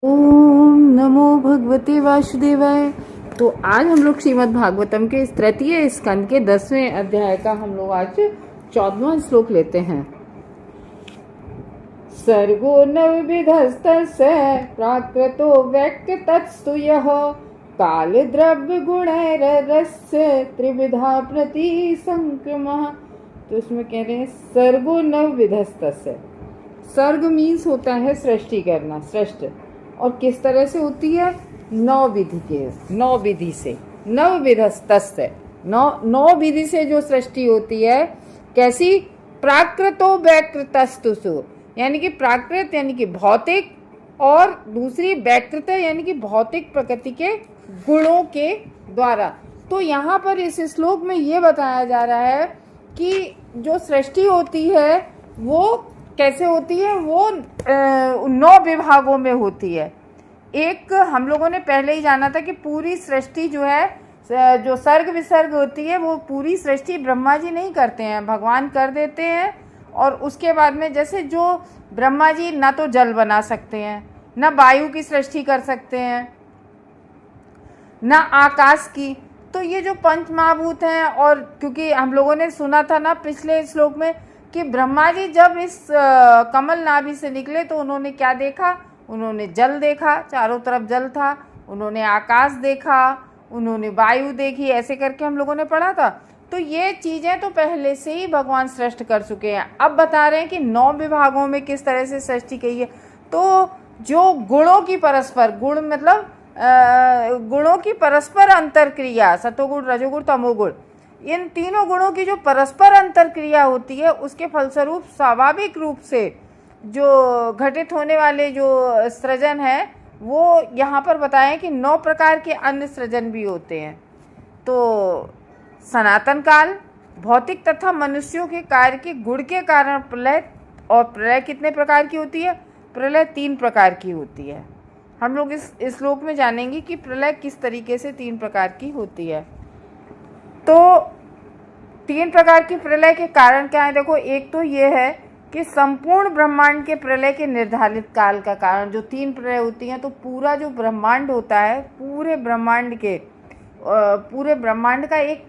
ओम नमो भगवते वासुदेवाय। तो आज हम लोग श्रीमद् भागवतम के इस तृतीय स्कंद के 10वें अध्याय का हम लोग आज 14वां श्लोक लेते हैं। सर्गो नवविधस्तस्य प्राकृतो व्यक्तस्तु यः काल द्रव्य गुणैरस्य त्रिविधा प्रति संक्रमः। तो इसमें कह रहे हैं सर्गो नवविधस्तस्य। सर्ग मीन्स होता है सृष्टि करना, सृष्टि, और किस तरह से होती है? नौ विधि से। नवविधस्तस्य, नौ विधि से जो सृष्टि होती है। कैसी? प्राकृतो वैकृतस्तुषु, यानी कि प्राकृत यानी कि भौतिक, और दूसरी वैकृत यानी कि भौतिक प्रकृति के गुणों के द्वारा। तो यहाँ पर इस श्लोक में ये बताया जा रहा है कि जो सृष्टि होती है वो कैसे होती है? वो 9 विभागों में होती है। एक हम लोगों ने पहले ही जाना था कि पूरी सृष्टि जो है, जो सर्ग विसर्ग होती है, वो पूरी सृष्टि ब्रह्मा जी नहीं करते हैं, भगवान कर देते हैं। और उसके बाद में जैसे जो ब्रह्मा जी ना तो जल बना सकते हैं, ना वायु की सृष्टि कर सकते हैं, ना आकाश की। तो ये जो पंच महाभूत हैं, और क्योंकि हम लोगों ने सुना था ना पिछले श्लोक में कि ब्रह्मा जी जब इस कमल नाभि से निकले तो उन्होंने क्या देखा? उन्होंने जल देखा, चारों तरफ जल था। उन्होंने आकाश देखा, उन्होंने वायु देखी, ऐसे करके हम लोगों ने पढ़ा था। तो ये चीज़ें तो पहले से ही भगवान सृष्ट कर चुके हैं। अब बता रहे हैं कि 9 विभागों में किस तरह से सृष्टि की है। तो जो गुणों की परस्पर, गुण मतलब गुणों की परस्पर अंतरक्रिया, सतोगुण रजोगुण तमोगुण, इन तीनों गुणों की जो परस्पर अंतरक्रिया होती है, उसके फलस्वरूप स्वाभाविक रूप से जो घटित होने वाले जो सृजन है, वो यहाँ पर बताएं कि 9 प्रकार के अन्य सृजन भी होते हैं। तो सनातन काल, भौतिक तथा मनुष्यों के कार्य के गुण के कारण प्रलय। और प्रलय कितने प्रकार की होती है? प्रलय 3 प्रकार की होती है। हम लोग इस श्लोक में जानेंगे कि प्रलय किस तरीके से 3 प्रकार की होती है। तो 3 प्रकार की प्रलय के कारण क्या है? देखो, एक तो ये है कि संपूर्ण ब्रह्मांड के प्रलय के निर्धारित काल का कारण, जो 3 प्रलय होती हैं, तो पूरा जो ब्रह्मांड होता है, पूरे ब्रह्मांड का एक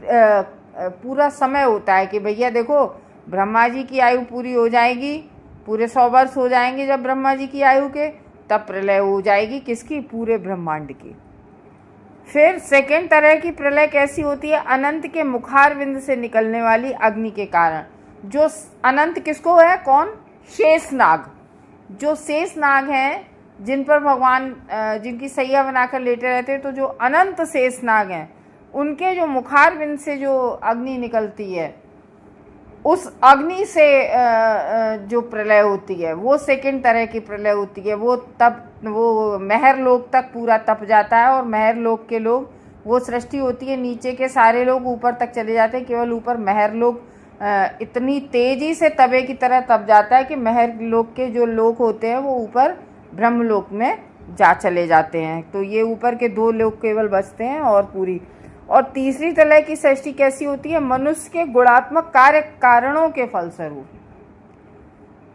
पूरा समय होता है कि भैया देखो, ब्रह्मा जी की आयु पूरी हो जाएगी, पूरे 100 वर्ष हो जाएंगे जब ब्रह्मा जी की आयु के, तब प्रलय हो जाएगी किसकी? पूरे ब्रह्मांड की। फिर सेकेंड तरह की प्रलय कैसी होती है? अनंत के मुखारविंद से निकलने वाली अग्नि के कारण। जो अनंत किसको है? कौन? शेषनाग। जो शेषनाग हैं, जिन पर भगवान जिनकी सैया बनाकर लेटे रहते हैं, तो जो अनंत शेषनाग हैं, उनके जो मुखारविंद से जो अग्नि निकलती है, उस अग्नि से जो प्रलय होती है, वो सेकंड तरह की प्रलय होती है। वो महर लोक तक पूरा तप जाता है, और महर लोक के लोग, वो सृष्टि होती है, नीचे के सारे लोग ऊपर तक चले जाते हैं। केवल ऊपर महर लोक इतनी तेजी से तवे की तरह तप जाता है कि महर लोक के जो लोग होते हैं वो ऊपर ब्रह्मलोक में जा चले जाते हैं। तो ये ऊपर के 2 लोग केवल बचते हैं और पूरी। और तीसरी तरह की सृष्टि कैसी होती है? मनुष्य के गुणात्मक कार्य कारणों के फलस्वरूप,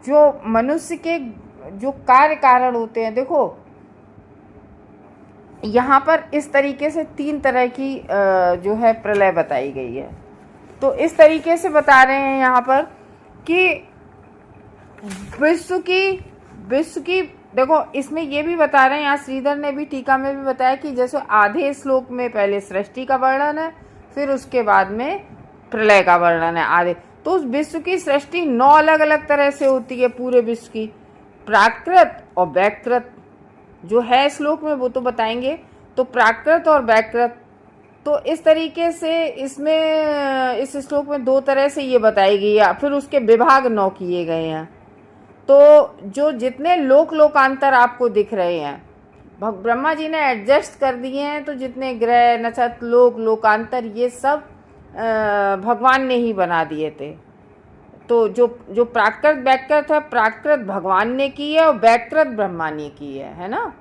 जो मनुष्य के जो कार्य कारण होते हैं। देखो, यहाँ पर इस तरीके से 3 तरह की जो है प्रलय बताई गई है। तो इस तरीके से बता रहे हैं यहाँ पर कि विश्व की देखो, इसमें ये भी बता रहे हैं, यहाँ श्रीधर ने भी टीका में भी बताया कि जैसे आधे श्लोक में पहले सृष्टि का वर्णन है, फिर उसके बाद में प्रलय का वर्णन है आधे। तो उस विश्व की सृष्टि 9 अलग अलग तरह से होती है पूरे विश्व की। प्राकृत और वैकृत जो है श्लोक में, वो तो बताएंगे। तो प्राकृत और वैकृत, तो इस तरीके से इसमें इस श्लोक में 2 तरह से ये बताई गई है। फिर उसके विभाग 9 किए गए हैं। तो जो जितने लोकांतर आपको दिख रहे हैं, ब्रह्मा जी ने एडजस्ट कर दिए हैं। तो जितने ग्रह, नक्षत्र, लोकांतर, ये सब भगवान ने ही बना दिए थे। तो जो प्राकृत वैकृत है, प्राकृत भगवान ने की है और वैकृत ब्रह्मा ने की है ना।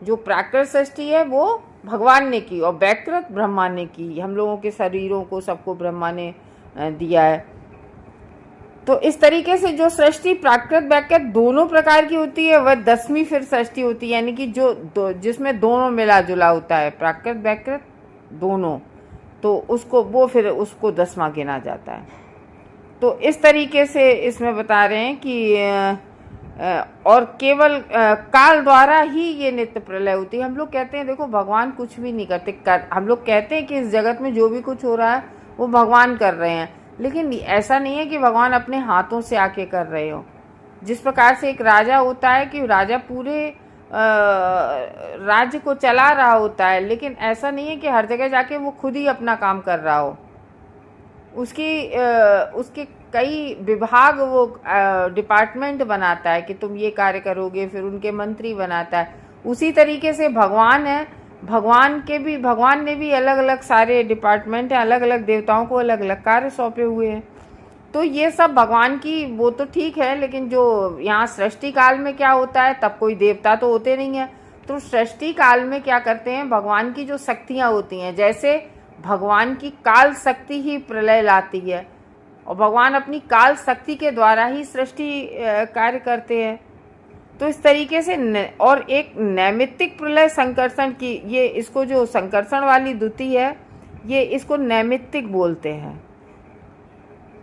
जो प्राकृत सृष्टि है वो भगवान ने की, और वैकृत ब्रह्मा ने की। हम लोगों के शरीरों को सबको ब्रह्मा ने दिया है। तो इस तरीके से जो सृष्टि प्राकृत व्याकृत दोनों प्रकार की होती है वह 10वीं फिर सृष्टि होती है, यानी कि जो जिसमें दोनों मिला जुला होता है, प्राकृत व्याकृत दोनों, तो उसको 10वां गिना जाता है। तो इस तरीके से इसमें बता रहे हैं कि और केवल काल द्वारा ही ये नित्य प्रलय होती है। हम लोग कहते हैं देखो भगवान कुछ भी नहीं करते, हम लोग कहते हैं कि इस जगत में जो भी कुछ हो रहा है वो भगवान कर रहे हैं, लेकिन ऐसा नहीं है कि भगवान अपने हाथों से आके कर रहे हो। जिस प्रकार से एक राजा होता है कि राजा पूरे राज्य को चला रहा होता है, लेकिन ऐसा नहीं है कि हर जगह जाके वो खुद ही अपना काम कर रहा हो। उसके कई विभाग वो डिपार्टमेंट बनाता है कि तुम ये कार्य करोगे, फिर उनके मंत्री बनाता है। उसी तरीके से भगवान है, भगवान ने भी अलग अलग सारे डिपार्टमेंट हैं, अलग अलग देवताओं को अलग अलग कार्य सौंपे हुए हैं। तो ये सब भगवान की वो तो ठीक है, लेकिन जो यहाँ सृष्टि काल में क्या होता है, तब कोई देवता तो होते नहीं है। तो सृष्टि काल में क्या करते हैं, भगवान की जो शक्तियाँ होती हैं, जैसे भगवान की काल शक्ति ही प्रलय लाती है और भगवान अपनी काल शक्ति के द्वारा ही सृष्टि कार्य करते हैं। तो इस तरीके से और एक नैमित्तिक प्रलय संकर्षण की, ये इसको जो संकर्षण वाली द्युति है ये इसको नैमित्तिक बोलते हैं।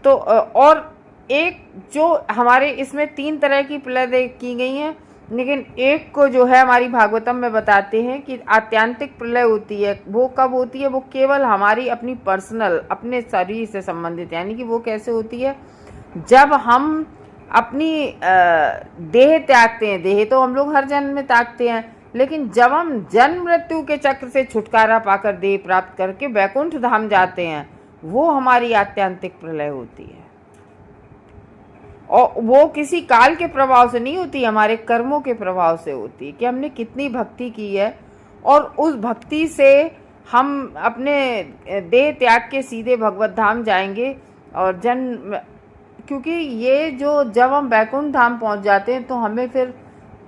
तो और एक जो हमारे इसमें 3 तरह की प्रलय की गई हैं, लेकिन एक को जो है हमारी भागवतम में बताते हैं कि आत्यांतिक प्रलय होती है। वो कब होती है, वो केवल हमारी अपनी पर्सनल अपने शरीर से संबंधित, यानी कि वो कैसे होती है, जब हम अपनी देह त्यागते हैं। देह तो हम लोग हर जन्म में त्यागते हैं, लेकिन जब हम जन्म मृत्यु के चक्र से छुटकारा पाकर देह प्राप्त करके वैकुंठ धाम जाते हैं, वो हमारी आत्यांतिक प्रलय होती है। और वो किसी काल के प्रभाव से नहीं होती, हमारे कर्मों के प्रभाव से होती है कि हमने कितनी भक्ति की है, और उस भक्ति से हम अपने देह त्याग के सीधे भगवत धाम जाएंगे। और क्योंकि ये जब हम वैकुंठ धाम पहुंच जाते हैं तो हमें फिर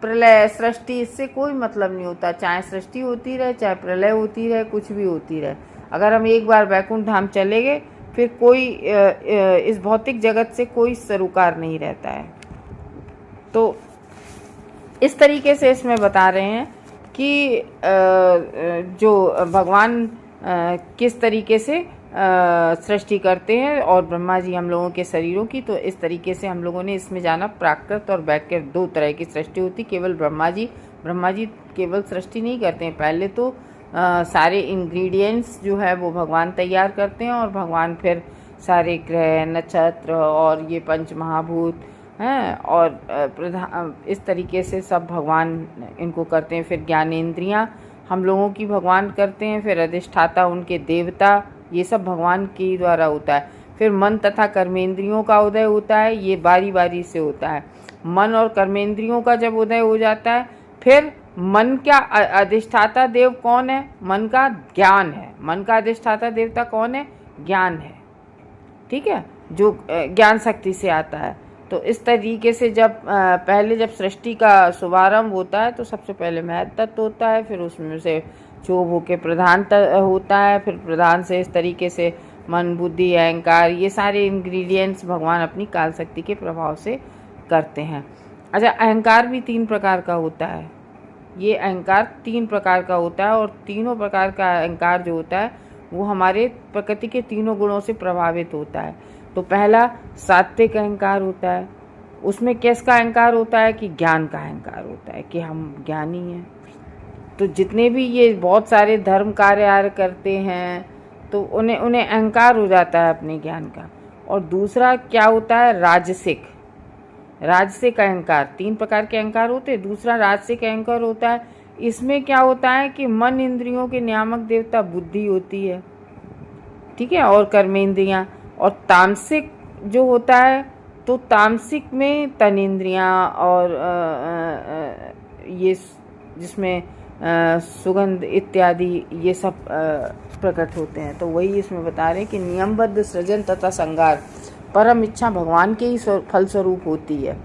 प्रलय सृष्टि इससे कोई मतलब नहीं होता, चाहे सृष्टि होती रहे, चाहे प्रलय होती रहे, कुछ भी होती रहे। अगर हम एक बार वैकुंठ धाम चले गए, फिर कोई इस भौतिक जगत से कोई सरोकार नहीं रहता है। तो इस तरीके से इसमें बता रहे हैं कि जो भगवान किस तरीके से सृष्टि करते हैं और ब्रह्मा जी हम लोगों के शरीरों की। तो इस तरीके से हम लोगों ने इसमें जाना प्राकृत और वैकृत 2 तरह की सृष्टि होती। केवल ब्रह्मा जी केवल सृष्टि नहीं करते हैं, पहले तो सारे इंग्रेडिएंट्स जो है वो भगवान तैयार करते हैं और भगवान फिर सारे ग्रह नक्षत्र और ये पंच महाभूत हैं और इस तरीके से सब भगवान इनको करते हैं। फिर ज्ञानेंद्रियां हम लोगों की भगवान करते हैं, फिर अधिष्ठाता उनके देवता, ये सब भगवान के द्वारा होता है। फिर मन तथा कर्मेंद्रियों का उदय होता है, ये बारी बारी से होता है। मन और कर्मेंद्रियों का जब उदय हो जाता है, फिर मन का अधिष्ठाता देव कौन है, मन का ज्ञान है। मन का अधिष्ठाता देवता कौन है, ज्ञान है, ठीक है, जो ज्ञान शक्ति से आता है। तो इस तरीके से पहले जब सृष्टि का शुभारंभ होता है तो सबसे पहले महत तत्व होता है, फिर उसमें से क्षोभ होकर प्रधान होता है, फिर प्रधान से इस तरीके से मन बुद्धि अहंकार, ये सारे इंग्रेडिएंट्स भगवान अपनी काल शक्ति के प्रभाव से करते हैं। अच्छा, अहंकार भी 3 प्रकार का होता है। ये अहंकार 3 प्रकार का होता है और तीनों प्रकार का अहंकार जो होता है वो हमारे प्रकृति के तीनों गुणों से प्रभावित होता है। तो पहला सात्विक अहंकार होता है, उसमें किसका अहंकार होता है कि ज्ञान का अहंकार होता है कि हम ज्ञानी हैं। तो जितने भी ये बहुत सारे धर्म कार्य करते हैं तो उन्हें अहंकार हो जाता है अपने ज्ञान का। और दूसरा क्या होता है, राजसिक अहंकार। 3 प्रकार के अहंकार होते हैं। दूसरा राजसिक अहंकार होता है, इसमें क्या होता है कि मन इंद्रियों के नियामक देवता बुद्धि होती है, ठीक है, और कर्मेंद्रियां। और तामसिक जो होता है तो तामसिक में तनेंद्रियां और ये जिसमें सुगंध इत्यादि ये सब प्रकट होते हैं। तो वही इसमें बता रहे हैं कि नियमबद्ध सृजन तथा संगार परम इच्छा भगवान के ही फलस्वरूप होती है।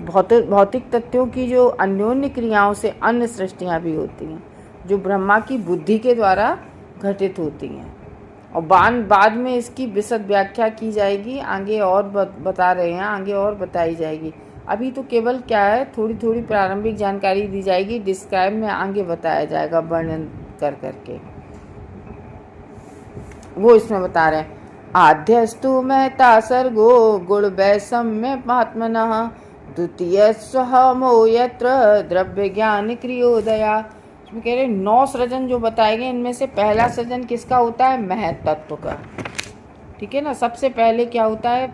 भौतिक तत्वों की जो अन्योन्य क्रियाओं से अन्य सृष्टियाँ भी होती हैं जो ब्रह्मा की बुद्धि के द्वारा घटित होती हैं। और बाद में इसकी विशद व्याख्या की जाएगी, आगे और बता रहे हैं, आगे और बताई जाएगी। अभी तो केवल क्या है, थोड़ी थोड़ी प्रारंभिक जानकारी दी जाएगी, डिस्क्राइब में आगे बताया जाएगा वर्णन कर करके, वो इसमें बता रहे हैं। आद्यस्तु महता सर्गो गुण वैषम्य महात्मनः द्वितीय स्वहमो यत्र द्रव्य ज्ञान क्रियोदया। इसमें कह रहे 9 सृजन जो बताए गए, इनमें से पहला सृजन किसका होता है? महत तत्व का। ठीक है ना, सबसे पहले क्या होता है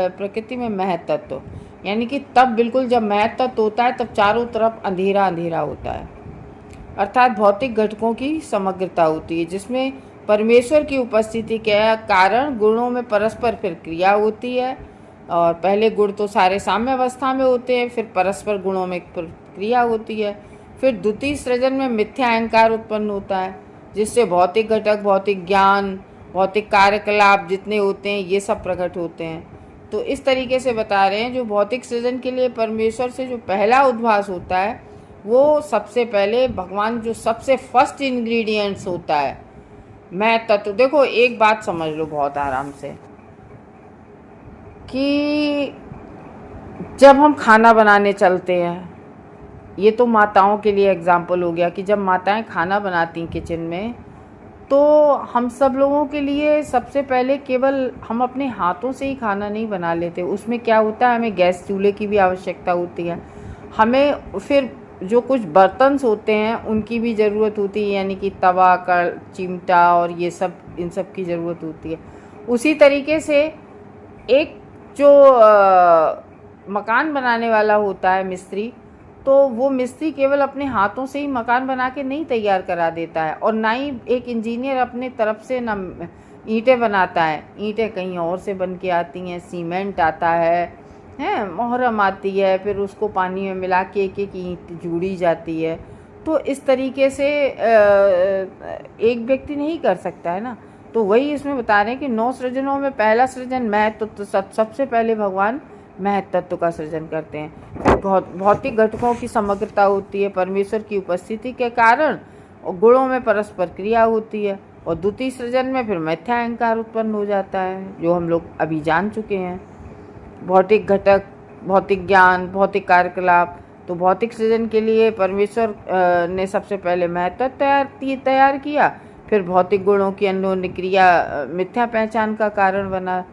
प्रकृति में? महत तत्व। यानी कि तब बिल्कुल जब महत तत्व होता है तब चारों तरफ अंधेरा अंधेरा होता है, अर्थात भौतिक घटकों की समग्रता होती है, जिसमें परमेश्वर की उपस्थिति के कारण गुणों में परस्पर फिर क्रिया होती है। और पहले गुण तो सारे साम्य अवस्था में होते हैं, फिर परस्पर गुणों में क्रिया होती है। फिर द्वितीय सृजन में मिथ्या अहंकार उत्पन्न होता है, जिससे भौतिक घटक, भौतिक ज्ञान, भौतिक कार्यकलाप जितने होते हैं ये सब प्रकट होते हैं। तो इस तरीके से बता रहे हैं, जो भौतिक सृजन के लिए परमेश्वर से जो पहला उद्भास होता है, वो सबसे पहले भगवान जो सबसे फर्स्ट इंग्रेडिएंट्स होता है मैं तत्व। देखो एक बात समझ लो बहुत आराम से, कि जब हम खाना बनाने चलते हैं, ये तो माताओं के लिए एग्जाम्पल हो गया, कि जब माताएं खाना बनाती किचन में, तो हम सब लोगों के लिए सबसे पहले केवल हम अपने हाथों से ही खाना नहीं बना लेते। उसमें क्या होता है, हमें गैस चूल्हे की भी आवश्यकता होती है, हमें फिर जो कुछ बर्तन होते हैं उनकी भी ज़रूरत होती है, यानी कि तवा, चिमटा और ये सब, इन सब की ज़रूरत होती है। उसी तरीके से एक जो मकान बनाने वाला होता है मिस्त्री, तो वो मिस्त्री केवल अपने हाथों से ही मकान बना के नहीं तैयार करा देता है, और ना ही एक इंजीनियर अपने तरफ से ना ईंटें बनाता है। ईंटें कहीं और से बन के आती हैं, सीमेंट आता है, मोहरम आती है, फिर उसको पानी में मिला के एक एक ईंट जोड़ी जाती है। तो इस तरीके से एक व्यक्ति नहीं कर सकता है ना। तो वही इसमें बता रहे हैं कि 9 सृजनों में पहला सृजन महत तत्व, सबसे पहले भगवान महत तत्व का सृजन करते हैं। भौतिक घटकों की समग्रता होती है परमेश्वर की उपस्थिति के कारण, और गुणों में परस्पर क्रिया होती है। और द्वितीय सृजन में फिर मिथ्या अहंकार उत्पन्न हो जाता है, जो हम लोग अभी जान चुके हैं। भौतिक घटक, भौतिक ज्ञान, भौतिक कार्यकलाप। तो भौतिक सृजन के लिए परमेश्वर ने सबसे पहले महत तत्व तैयार किया, फिर भौतिक गुणों की अन्योन्य क्रिया मिथ्या पहचान का कारण बना।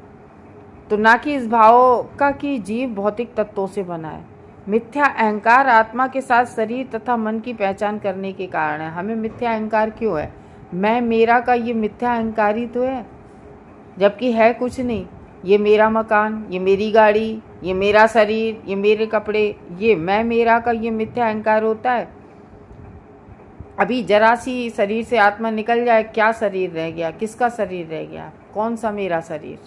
तो ना कि इस भाव का कि जीव भौतिक तत्वों से बना है। मिथ्या अहंकार आत्मा के साथ शरीर तथा मन की पहचान करने के कारण है। हमें मिथ्या अहंकार क्यों है? मैं मेरा का ये मिथ्या अहंकार ही तो है, जबकि है कुछ नहीं। ये मेरा मकान, ये मेरी गाड़ी, ये मेरा शरीर, ये मेरे कपड़े, ये मैं मेरा का ये मिथ्या अहंकार होता है। अभी जरा सी शरीर से आत्मा निकल जाए, क्या शरीर रह गया? किसका शरीर रह गया? कौन सा मेरा शरीर?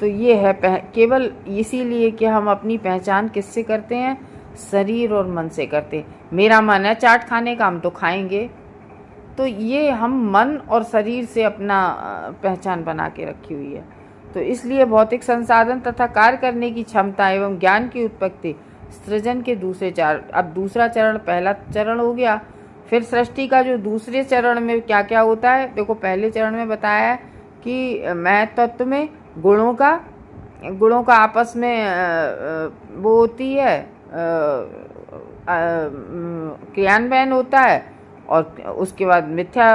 तो ये है केवल इसीलिए कि हम अपनी पहचान किससे करते हैं? शरीर और मन से करते हैं। मेरा मन है चाट खाने का, हम तो खाएंगे। तो ये हम मन और शरीर से अपना पहचान बना के रखी हुई है। तो इसलिए भौतिक संसाधन तथा कार्य करने की क्षमता एवं ज्ञान की उत्पत्ति सृजन के दूसरे चरण। अब दूसरा चरण पहला चरण हो गया। फिर सृष्टि का जो दूसरे चरण में क्या क्या होता है, देखो पहले चरण में बताया है कि महत तत्व में गुणों का आपस में वो होती है, क्रियान्वयन होता है, और उसके बाद मिथ्या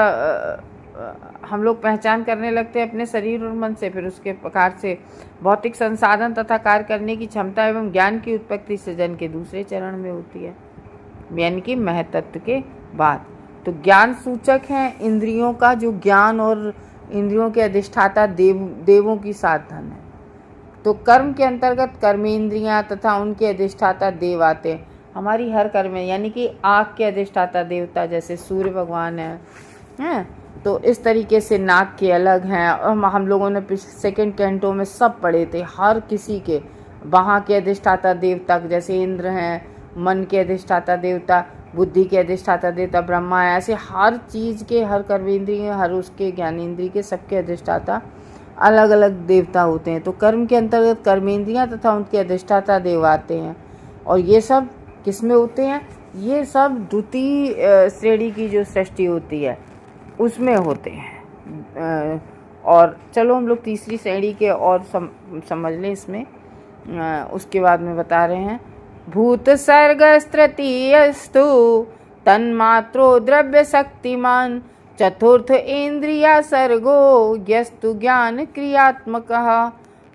हम लोग पहचान करने लगते हैं अपने शरीर और मन से। फिर उसके प्रकार से भौतिक संसाधन तथा कार्य करने की क्षमता एवं ज्ञान की उत्पत्ति सृजन के दूसरे चरण में होती है, यानी कि महत तत्व के बाद। तो ज्ञान सूचक है इंद्रियों का, जो ज्ञान और इंद्रियों के अधिष्ठाता देवों की साधन है। तो कर्म के अंतर्गत कर्मेंद्रियां तथा उनके अधिष्ठाता देव आते हैं। हमारी हर कर्म, यानी कि आँख के अधिष्ठाता देवता जैसे सूर्य भगवान हैं। तो इस तरीके से नाक के अलग हैं। हम लोगों ने सेकंड कैंटो में सब पढ़े थे, हर किसी के वहाँ के अधिष्ठाता देवता जैसे इंद्र हैं, मन के अधिष्ठाता देवता, बुद्धि के अधिष्ठाता देवता ब्रह्मा है। ऐसे हर चीज़ के, हर कर्मेंद्रिय, हर उसके ज्ञानेंद्रिय के, सबके अधिष्ठाता अलग अलग देवता होते हैं। तो कर्म के अंतर्गत कर्मेंद्रियां तथा उनके अधिष्ठाता देव आते हैं। और ये सब किस में होते हैं? ये सब द्वितीय श्रेणी की जो सृष्टि होती है उसमें होते हैं। और चलो हम लोग तीसरी श्रेणी के और समझ लें इसमें। उसके बाद में बता रहे हैं, भूत सर्गस्तृतीयस्तु तन्मात्रो द्रव्य शक्तिमान चतुर्थ इंद्रिया सर्गो यस्तु ज्ञान क्रियात्मकः।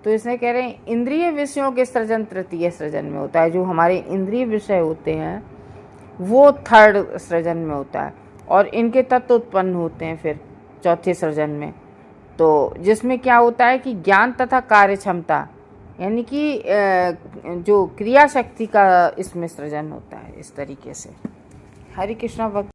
तो इसमें कह रहे हैं इंद्रिय विषयों के सृजन तृतीय सृजन में होता है। जो हमारे इंद्रिय विषय होते हैं वो थर्ड सृजन में होता है, और इनके तत्व उत्पन्न होते हैं फिर चौथे सृजन में। तो जिसमें क्या होता है कि ज्ञान तथा कार्य क्षमता, यानी कि जो क्रिया शक्ति का इसमें सृजन होता है। इस तरीके से हरे कृष्णा भक्त।